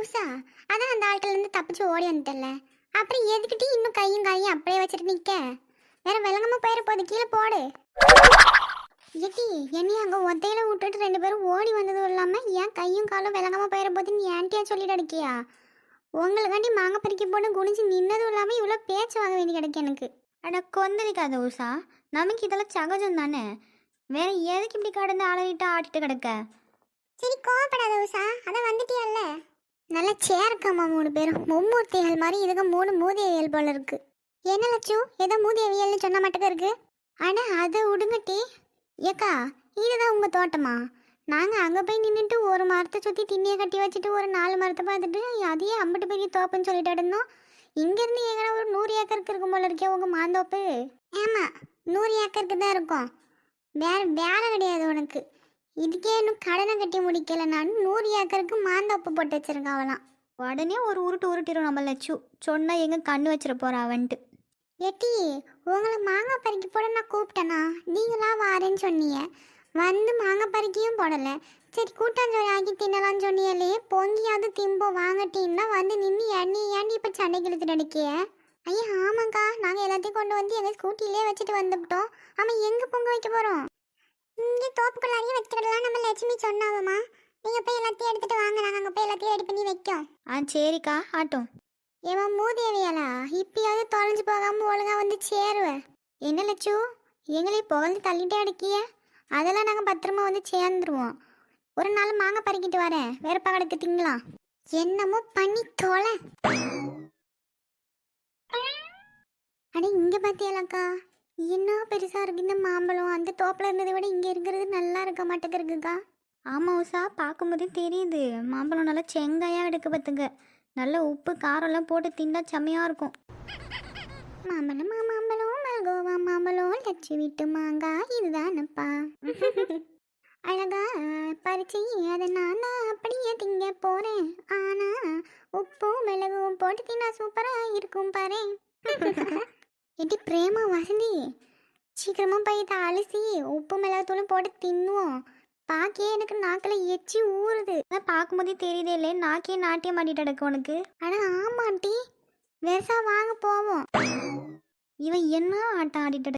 உஷா, அதான் அந்த ஆட்கள் இருந்து தப்பிச்சு ஓடி வந்துட்டல. அப்புறம் எதுக்கிட்டி இன்னும் கையும் காயும் அப்படியே வச்சுட்டு நிக்க? வேற விளங்காம போயிட போது, கீழே போடு. எட்டி என்னையும் அங்கே ஒத்தையில விட்டுட்டு 2 பேரும் ஓடி வந்ததும் இல்லாமல் ஏன் கையும் காலும் விளங்காம போயிட போதுன்னு ஏன்ட்டியா சொல்லிட்டு அடிக்கியா? உங்களுக்காண்டி மாங்காய் பறிக்க போட்டு குனிஞ்சு நின்னதும் இல்லாமல் இவ்வளோ பேச்சு வாங்க வேண்டி கிடைக்கு எனக்கு. அட கொந்தளிக்காத உஷா, நமக்கு இதெல்லாம் சகஜம் தானே. வேற எதுக்கு இப்படி கடந்து ஆளையிட்டு ஆட்டிட்டு கிடக்க? சரி கோவப்படாத உஷா, அதான் வந்துட்டியல்ல. நல்லா சேர்க்காமா 3 பேரும் மும்மூர்த்திகள் மாதிரி. இதுக்கு 3 மூதியவியல் போல இருக்கு. என்ன லட்சு, ஏதோ மூதியவியல்னு சொன்ன மட்டுக்கு இருக்கு. ஆனால் அதை விடுங்கட்டி. ஏக்கா, இதுதான் உங்கள் தோட்டமா? நாங்கள் அங்கே போய் நின்றுட்டு ஒரு மரத்தை சுற்றி திண்ணியை கட்டி வச்சுட்டு ஒரு 4 மரத்தை பார்த்துட்டு அதையே அம்பட்டு பெரிய தோப்புன்னு சொல்லிட்டு இருந்தோம். இங்கேருந்து எங்கன்னா ஒரு 100 ஏக்கருக்கு இருக்கும் போல இருக்கே உங்கள் மாந்தோப்பு. ஆமாம், 100 ஏக்கருக்கு தான் இருக்கும். வேலை கிடையாது உனக்கு. இதுக்கே இன்னும் கடனை கட்டி முடிக்கல. நான் 100 ஏக்கருக்கு மாந்தோப்பு போட்டு வச்சிருக்கேன் அவளாம். உடனே ஒரு உருட்டிடும் நம்ம லட்சு. சொன்னா எங்க கண்ணு வச்சிட போறா அவன்ட்டு. எட்டி, உங்களை மாங்காய் பறிக்க போட நான் கூப்பிட்டேனா? நீங்களா வாரேன்னு சொன்னீங்க, வந்து மாங்காய் பறிக்கையும் போடலை. சரி கூட்டாஞ்சோறு ஆக்கி தின்னலான்னு சொன்னியாலே, பொங்கியாவது திம்போ வாங்கட்டின்னா வந்து நின்று ஏண்டி இப்போ சண்டைக்கு இழுத்துட்டு அடிக்கிய? ஐயா ஆமாங்க்கா, நாங்கள் எல்லாத்தையும் கொண்டு வந்து எங்கள் ஸ்கூட்டிலே வச்சுட்டு வந்துவிட்டோம். ஆமாம், எங்கே பொங்க வைக்க போகிறோம்? இங்கே தோப்புக்குள்ளாரையும் வச்சுக்கிடலாம் நம்ம லட்சுமி சொன்னாவம்மா. நீங்கள் போய் எல்லாத்தையும் எடுத்துகிட்டு வாங்க, நாங்கள் அங்கே போய் எல்லாத்தையும் ரெடி பண்ணி வைக்கோம். சரிக்கா ஆட்டும். ஏன் மூதேவியாளா, இப்பயாவது தொலைஞ்சு போகாமல் ஒழுங்கா வந்து சேருவேன். என்ன லட்சு, எங்களே புகழ்ந்து தள்ளிட்டே அடிக்கிய? அதெல்லாம் நாங்கள் பத்திரமா வந்து சேர்ந்துருவோம். ஒரு நாள் மாங்காய் பறிக்கிட்டு வரேன், வேற பகலுக்கு திங்கலாம். என்னமோ பண்ணி தொலை. அட இங்கே பார்த்தியாலக்கா, என்ன பெருசாக இருக்கு இந்த மாம்பழம். அந்த தோப்பில் இருந்ததை விட இங்கே இருக்கிறது நல்லா இருக்க மாட்டேங்குதுக்கா. ஆமா உஷா, பார்க்கும்போதே தெரியுது மாம்பழம் நல்லா செங்காயா எடுக்க பார்த்துங்க. நல்ல உப்பு காரம்லாம் போட்டு தின்னா செம்மையாக இருக்கும். மாம்பழம் மாம்பழம் மல்கோவா மாம்பழம் லட்சி விட்டு மாங்காய் இதுதானப்பா. அழகா பறிச்சு அதை நான் அப்படியே திங்க போறேன். ஆனா உப்பும் மிளகும் போட்டு தின்னா சூப்பரா இருக்கும் பாரு. எட்டி பிரேமா வசந்தி, சீக்கிரமா போய் அலசி உப்பு மிளகுத்தூளும் போட்டு தின்னுவோம். பாக்கியே எனக்கு நாக்கில் எச்சி ஊறுது. பார்க்கும்போதே தெரியுதே இல்லை, நாக்கே நாட்டியம் மாட்டிட்டு கிடக்கு உனக்கு. ஆனால் ஆமாட்டி, வெரசா வாங்க போவோம். இவன் என்ன ஆட்டம் ஆடிட்டு